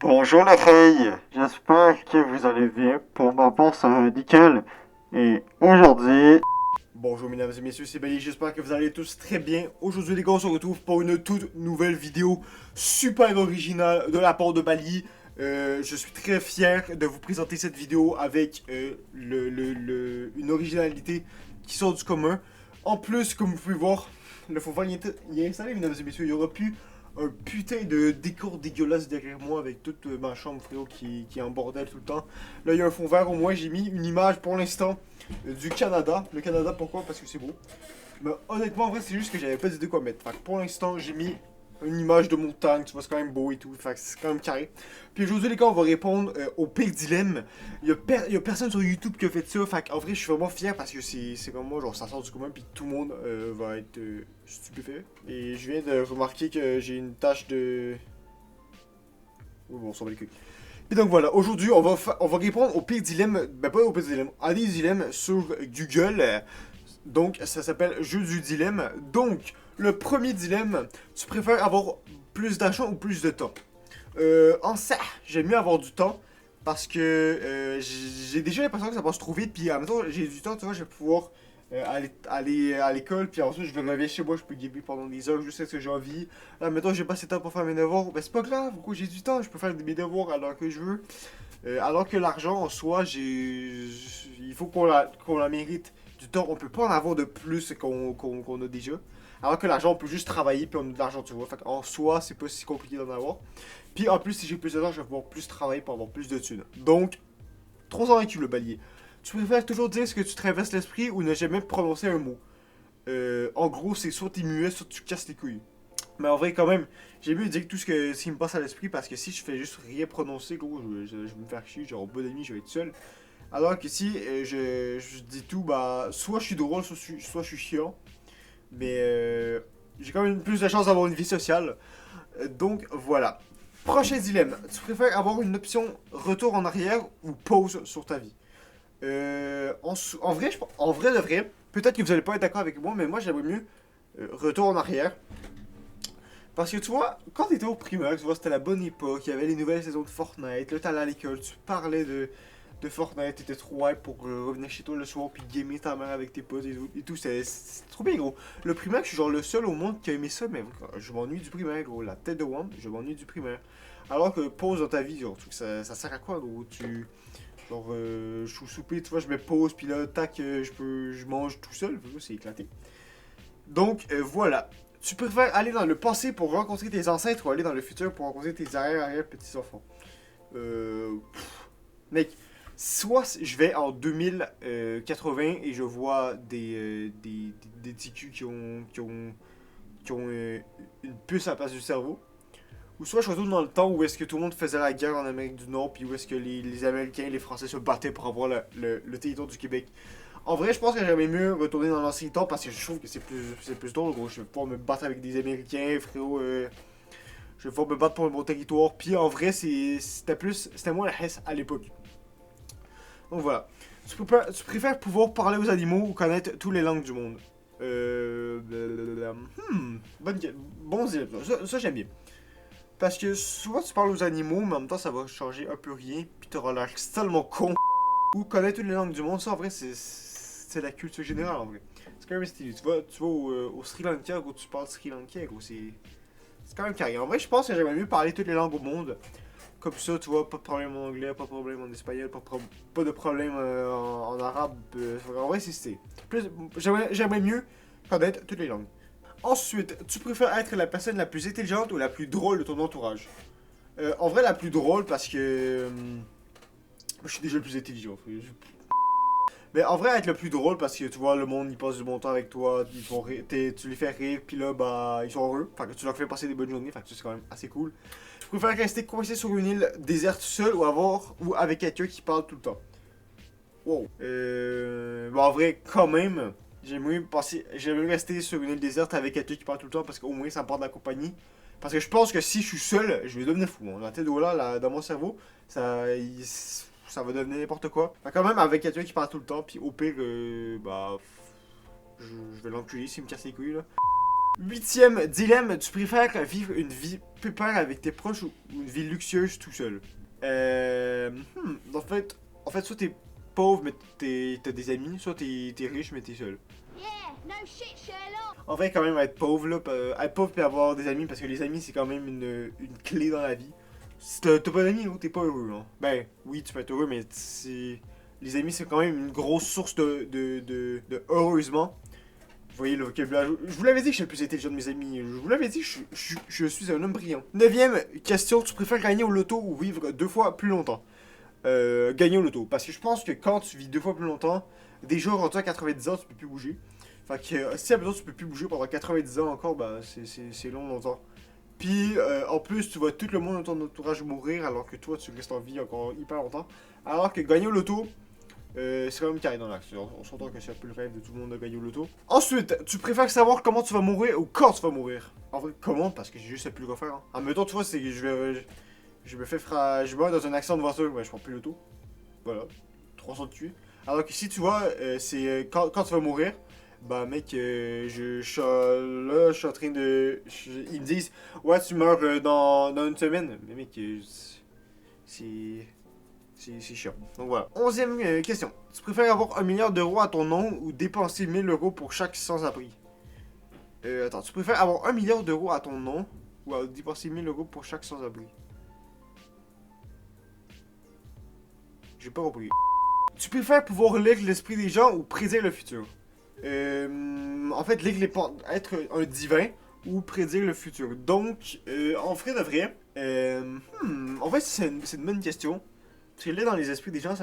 Bonjour les filles, j'espère que vous allez bien. Pour ma part, ça va nickel. Et aujourd'hui, Bonjour mesdames et messieurs, c'est Bali, j'espère que vous allez tous très bien. Aujourd'hui les gars, on se retrouve pour une toute nouvelle vidéo super originale de la part de Bali. Je suis très fier de vous présenter cette vidéo avec une originalité qui sort du commun. En plus, comme vous pouvez voir, le fond vert il est installé mesdames et messieurs, il y aura plus un putain de décor dégueulasse derrière moi avec toute ma chambre frérot qui est en bordel tout le temps. Là il y a un fond vert, au moins j'ai mis une image pour l'instant du Canada. Le Canada, pourquoi? Parce que c'est beau. Mais honnêtement, en vrai, c'est juste que j'avais pas d'idée quoi mettre. Fait que pour l'instant, j'ai mis une image de montagne, tu vois, c'est quand même beau et tout. Fait que c'est quand même carré. Puis aujourd'hui, les gars, on va répondre au pire dilemme. Il y a personne sur YouTube qui a fait ça. Fait qu'en vrai, je suis vraiment fier parce que c'est comme moi, genre, ça sort du commun, puis tout le monde va être stupéfait. Et je viens de remarquer que j'ai une tache de. Oh, bon, on s'en bat les couilles. Et donc voilà, aujourd'hui on va répondre au pire dilemme, ben pas au pire dilemme, à des dilemmes sur Google. Donc ça s'appelle Jeu du dilemme. Donc le premier dilemme, tu préfères avoir plus d'argent ou plus de temps? En ça, j'aime mieux avoir du temps parce que j'ai déjà l'impression que ça passe trop vite. Puis en même temps, j'ai du temps, tu vois, je vais pouvoir aller à l'école. Puis ensuite, je vais revenir chez moi, je peux gamer pendant des heures, je sais ce que j'ai envie. Là, maintenant, j'ai pas assez de temps pour faire mes devoirs. Ben, c'est pas grave, pourquoi j'ai du temps, je peux faire mes devoirs alors que je veux. Alors que l'argent en soi, il faut qu'on la mérite. Du temps, on peut pas en avoir de plus qu'on a déjà. Alors que l'argent, on peut juste travailler puis on a de l'argent, tu vois. Fait en soi, c'est pas si compliqué d'en avoir. Puis en plus, si j'ai plus de temps, je vais pouvoir plus travailler pour avoir plus de thunes. Donc, trop en le balier. Tu préfères toujours dire ce que tu traverses l'esprit ou ne jamais prononcer un mot? En gros, c'est soit t'es muet, soit tu casses les couilles. Mais en vrai, quand même, j'ai mieux dire ce qui me passe à l'esprit parce que si je fais juste rien prononcer, gros, je vais me faire chier. Genre, au bout de la nuit, je vais être seul. Alors que si je dis tout, bah, soit je suis drôle, soit je suis chiant. Mais j'ai quand même plus de chance d'avoir une vie sociale. Donc voilà. Prochain dilemme. Tu préfères avoir une option retour en arrière ou pause sur ta vie? En vrai, en vrai de vrai, peut-être que vous allez pas être d'accord avec moi, mais moi j'aimerais mieux retour en arrière. Parce que tu vois, quand t'étais au primaire, tu vois, c'était la bonne époque, il y avait les nouvelles saisons de Fortnite, là t'allais à l'école, tu parlais de Fortnite, t'étais trop hype pour revenir chez toi le soir puis gamer ta mère avec tes potes et tout, c'est trop bien gros. Le primaire, je suis genre le seul au monde qui a aimé ça, mais je m'ennuie du primaire gros, la tête de Wand, je m'ennuie du primaire. Alors que pause dans ta vie, genre, ça sert à quoi gros? Genre, je suis au souper, tu vois, je mets pause puis là, tac, je mange tout seul, c'est éclaté. Donc voilà. Tu préfères aller dans le passé pour rencontrer tes ancêtres ou aller dans le futur pour rencontrer tes arrière-petits-enfants? Mec, soit je vais en 2080 et je vois des TQ qui ont une puce à la place du cerveau. Ou soit je retourne dans le temps où est-ce que tout le monde faisait la guerre en Amérique du Nord, puis où est-ce que les Américains et les Français se battaient pour avoir le territoire du Québec. En vrai, je pense que j'aimerais mieux retourner dans l'ancien temps parce que je trouve que c'est plus drôle, gros. Je vais pouvoir me battre avec des Américains, frérot. Je vais pouvoir me battre pour mon territoire. Puis en vrai, c'était moins la hesse à l'époque. Donc voilà. Tu préfères pouvoir parler aux animaux ou connaître toutes les langues du monde? Bonne, bon dilemme. Ça, j'aime bien. Parce que souvent tu parles aux animaux, mais en même temps ça va changer un peu rien, puis t'auras l'air tellement con. Ou connaître toutes les langues du monde, ça en vrai c'est la culture générale en vrai. C'est quand même stylé. Tu vas au Sri Lanka, gros, tu parles Sri Lankais, gros, c'est quand même carré. En vrai, je pense que j'aimerais mieux parler toutes les langues au monde. Comme ça, tu vois, pas de problème en anglais, pas de problème en espagnol, pas de problème en arabe. En vrai, c'est stylé. J'aimerais mieux connaître toutes les langues. Ensuite, tu préfères être la personne la plus intelligente ou la plus drôle de ton entourage? En vrai, la plus drôle parce que. Je suis déjà le plus intelligent. Mais en vrai, être le plus drôle parce que tu vois, le monde il passe du bon temps avec toi, tu les fais rire, puis là, bah, ils sont heureux. Enfin, que tu leur fais passer des bonnes journées, enfin, que c'est quand même assez cool. Je préfère rester coincé sur une île déserte seul ou avec quelqu'un qui parle tout le temps. Wow. Bon, en vrai, quand même, j'aimerais mieux rester sur une île déserte avec quelqu'un qui parle tout le temps parce qu'au moins ça me porte de la compagnie. Parce que je pense que si je suis seul, je vais devenir fou. Hein. La tête de là, dans mon cerveau, ça va devenir n'importe quoi. Fait quand même avec quelqu'un qui parle tout le temps, puis au pire, bah, je vais l'enculer s'il me casse les couilles là. 8e dilemme, tu préfères vivre une vie pépère avec tes proches ou une vie luxueuse tout seul? En fait, soit t'es pauvre mais t'as des amis, soit t'es riche mais t'es seul. En vrai, quand même, être pauvre, là, être pauvre et avoir des amis, parce que les amis, c'est quand même une clé dans la vie. Si t'as pas d'amis, t'es pas heureux, là. Ben, oui, tu peux être heureux, mais les amis, c'est quand même une grosse source de heureusement. Vous voyez le vocabulaire. Je vous l'avais dit que je suis le plus intelligent de mes amis. Je vous l'avais dit que je suis un homme brillant. 9e question, tu préfères gagner au loto ou vivre 2 fois plus longtemps? Gagner au loto. Parce que je pense que quand tu vis 2 fois plus longtemps, déjà rendu à 90 ans, tu peux plus bouger. Fait que si à besoin tu peux plus bouger pendant 90 ans encore, bah c'est long longtemps. Puis en plus, tu vois tout le monde dans ton entourage mourir alors que toi tu restes en vie encore hyper longtemps. Alors que gagner au loto, c'est quand même carré dans l'axe. On s'entend que c'est un peu le rêve de tout le monde de gagner au loto. Ensuite, tu préfères savoir comment tu vas mourir ou quand tu vas mourir? En vrai, comment? Parce que j'ai juste à plus le refaire. Hein. En même temps, tu vois, c'est que je meurs dans un accident de voiture, ouais, je prends plus le loto. Voilà, 300 tués. Alors que si tu vois, c'est quand tu vas mourir, bah mec, je suis là, je suis en train de... ils me disent, ouais, tu meurs dans une semaine. Mais mec, c'est... C'est chiant. Donc voilà. 11e question. Tu préfères avoir 1 milliard d'euros à ton nom ou dépenser 1000 euros pour chaque sans-abri? Attends, tu préfères avoir 1 milliard d'euros à ton nom ou dépenser 1000 euros pour chaque sans-abri? J'ai pas compris. Tu préfères pouvoir lire l'esprit des gens ou prédire le futur? En fait, être un divin ou prédire le futur. Donc, en vrai de vrai, en fait, c'est une bonne question. Parce que là, dans les esprits des gens,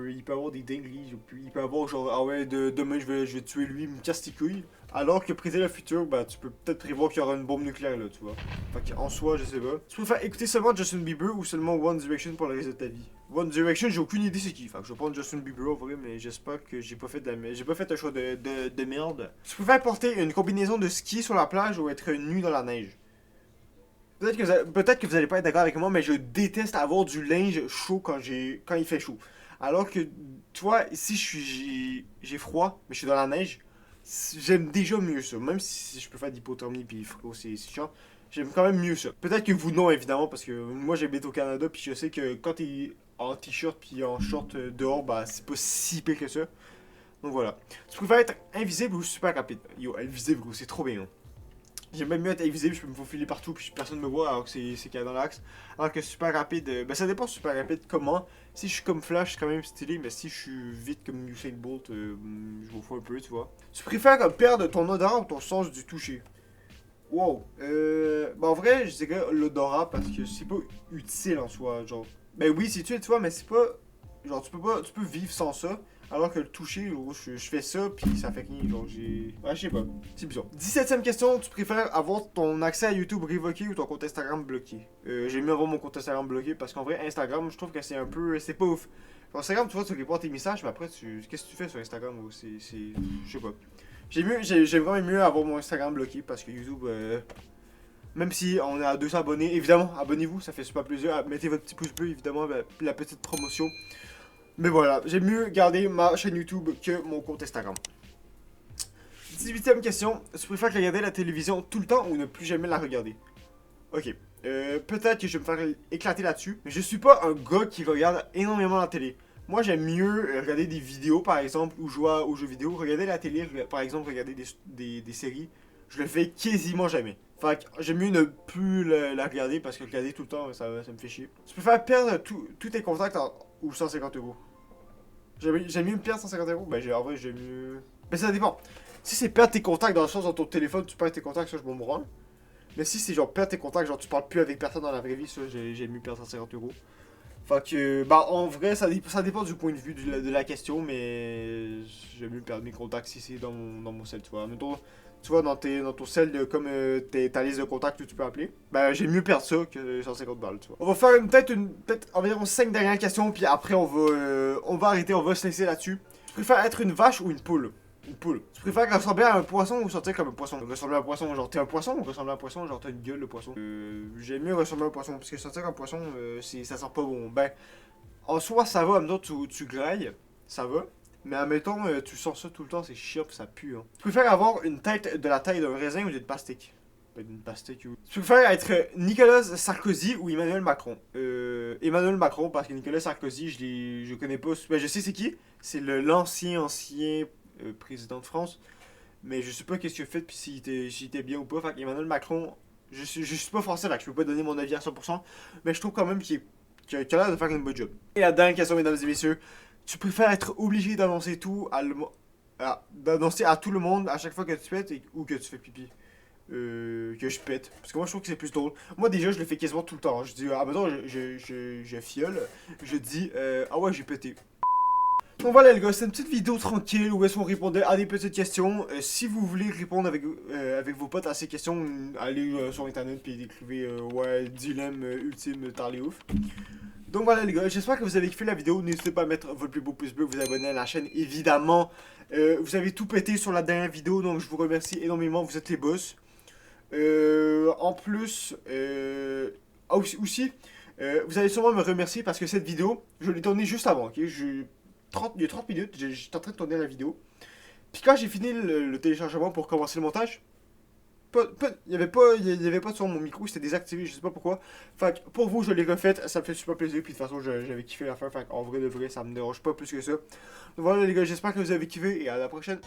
il peut avoir des dingueries. Il peut avoir genre, ah ouais, demain je vais tuer lui, il me casse tes couilles. Alors que prédire le futur, bah tu peux peut-être prévoir qu'il y aura une bombe nucléaire là, tu vois. Fait qu'en soi, je sais pas. Tu préfères écouter seulement Justin Bieber ou seulement One Direction pour le reste de ta vie? One Direction, j'ai aucune idée c'est qui. Fait que je vais prendre Justin Bieber en vrai, mais j'espère que j'ai pas fait un choix de merde. Tu préfères porter une combinaison de ski sur la plage ou être nu dans la neige? Peut-être que vous allez pas être d'accord avec moi, mais je déteste avoir du linge chaud quand il fait chaud. Alors que, tu vois, si j'ai froid, mais je suis dans la neige, j'aime déjà mieux ça. Même si je peux faire d'hypothermie puis froid, c'est chiant. J'aime quand même mieux ça. Peut-être que vous non, évidemment, parce que moi j'habite au Canada, puis je sais que quand t'es en t-shirt puis en short dehors, bah c'est pas si pire que ça. Donc voilà. Tu préfères être invisible ou super rapide? Yo, invisible, c'est trop bien. Hein. J'aime même mieux être invisible, je peux me faufiler partout puis personne ne me voit alors que c'est qu'il y a dans l'axe. Alors que super rapide, ben ça dépend super rapide comment. Si je suis comme Flash, c'est quand même stylé, mais si je suis vite comme Usain Bolt, je m'en fous un peu, tu vois. Tu préfères perdre ton odorat ou ton sens du toucher? Wow. Ben en vrai, je dirais l'odorat parce que c'est pas utile en soi, genre. Ben oui, c'est utile, tu vois, mais c'est pas. Genre, tu peux vivre sans ça. Alors que le toucher, gros, je fais ça, puis ça fait rien. Genre, j'ai. Ouais, je sais pas. C'est bizarre. 17e question, tu préfères avoir ton accès à YouTube révoqué ou ton compte Instagram bloqué? J'ai mieux avoir mon compte Instagram bloqué parce qu'en vrai, Instagram, je trouve que c'est un peu. C'est pas ouf. Sur Instagram, tu vois, tu réponds tes messages, mais après, qu'est-ce que tu fais sur Instagram? C'est. Je sais pas. J'aime vraiment mieux avoir mon Instagram bloqué parce que YouTube. Même si on est à 200 abonnés, évidemment, abonnez-vous, ça fait super plaisir. Mettez votre petit pouce bleu, évidemment, la petite promotion. Mais voilà, j'aime mieux garder ma chaîne YouTube que mon compte Instagram. 18e question, tu préfères regarder la télévision tout le temps ou ne plus jamais la regarder? Ok, peut-être que je vais me faire éclater là-dessus, mais je suis pas un gars qui regarde énormément la télé. Moi, j'aime mieux regarder des vidéos, par exemple, ou jouer aux jeux vidéo. Regarder la télé, par exemple, regarder des séries, je le fais quasiment jamais. Fait que j'aime mieux ne plus la regarder parce que regarder tout le temps, ça me fait chier. Tu préfères perdre tous tes contacts ou 150 euros? J'aime mieux perdre 150 euros? Ben, en vrai, j'aime mieux. Ben, ça dépend. Si c'est perdre tes contacts dans le sens dans ton téléphone, tu perds tes contacts, ça je m'en branle. Mais si c'est genre perdre tes contacts, genre tu parles plus avec personne dans la vraie vie, ça j'aime mieux perdre 150 euros. Fait que, bah en vrai, ça dépend du point de vue de la question, mais j'aime mieux perdre mes contacts si c'est dans mon cell, tu vois. Mettons, tu vois, dans ton cell, comme ta liste de contacts où tu peux appeler, ben j'aime mieux perdre ça que 150 balles, tu vois. On va faire peut-être environ 5 dernières questions, puis après on va arrêter, on va se laisser là-dessus. Tu préfères être une vache ou une poule? Une poule. Tu préfères ressembler à un poisson ou sortir comme un poisson? Ressembler à un poisson, genre t'es un poisson ou ressembler à un poisson, genre t'as une gueule de poisson? J'aime mieux ressembler à un poisson, parce que sortir un poisson, ça sent pas bon. Ben, en soi, ça va, en même temps, tu grailles, ça va. Mais admettons, tu sens ça tout le temps, c'est chiant pis ça pue. Hein. Tu préfères avoir une tête de la taille d'un raisin ou d'une pastèque? D'une pastèque ou... Tu préfères être Nicolas Sarkozy ou Emmanuel Macron? Emmanuel Macron, parce que Nicolas Sarkozy, je connais pas. Ben, je sais c'est qui. C'est l'ancien président de France. Mais je sais pas qu'est-ce qu'il a fait pis s'il était bien ou pas. Fait qu'Emmanuel Macron, je suis pas français, là, je peux pas donner mon avis à 100%. Mais je trouve quand même qu'il a l'air de faire une bonne job. Et la dernière question, mesdames et messieurs. Tu préfères être obligé d'annoncer d'annoncer à tout le monde à chaque fois que tu pètes ou que tu fais pipi? Que je pète. Parce que moi, je trouve que c'est plus drôle. Moi, déjà, je le fais quasiment tout le temps. Je dis, ah, maintenant, je fiole. Je dis, ah ouais, j'ai pété. Donc voilà, les gars, c'est une petite vidéo tranquille où est-ce qu'on répondait à des petites questions. Si vous voulez répondre avec vos potes à ces questions, allez sur internet et écrivez, ouais, dilemme ultime, tarlé ouf. Donc voilà les gars, j'espère que vous avez kiffé la vidéo. N'hésitez pas à mettre votre plus beau pouce bleu, vous abonner à la chaîne évidemment. Vous avez tout pété sur la dernière vidéo, donc je vous remercie énormément, vous êtes les boss. En plus, aussi vous allez sûrement me remercier parce que cette vidéo, je l'ai tournée juste avant, ok? Il y a 30 minutes, j'étais en train de tourner la vidéo. Puis quand j'ai fini le téléchargement pour commencer le montage, il y avait pas de son mon micro, c'était désactivé, je sais pas pourquoi. Fait que pour vous, je l'ai refaite, ça me fait super plaisir. Puis de toute façon, j'avais kiffé la faire. Fait en vrai de vrai, ça me dérange pas plus que ça. Donc voilà les gars, j'espère que vous avez kiffé et à la prochaine.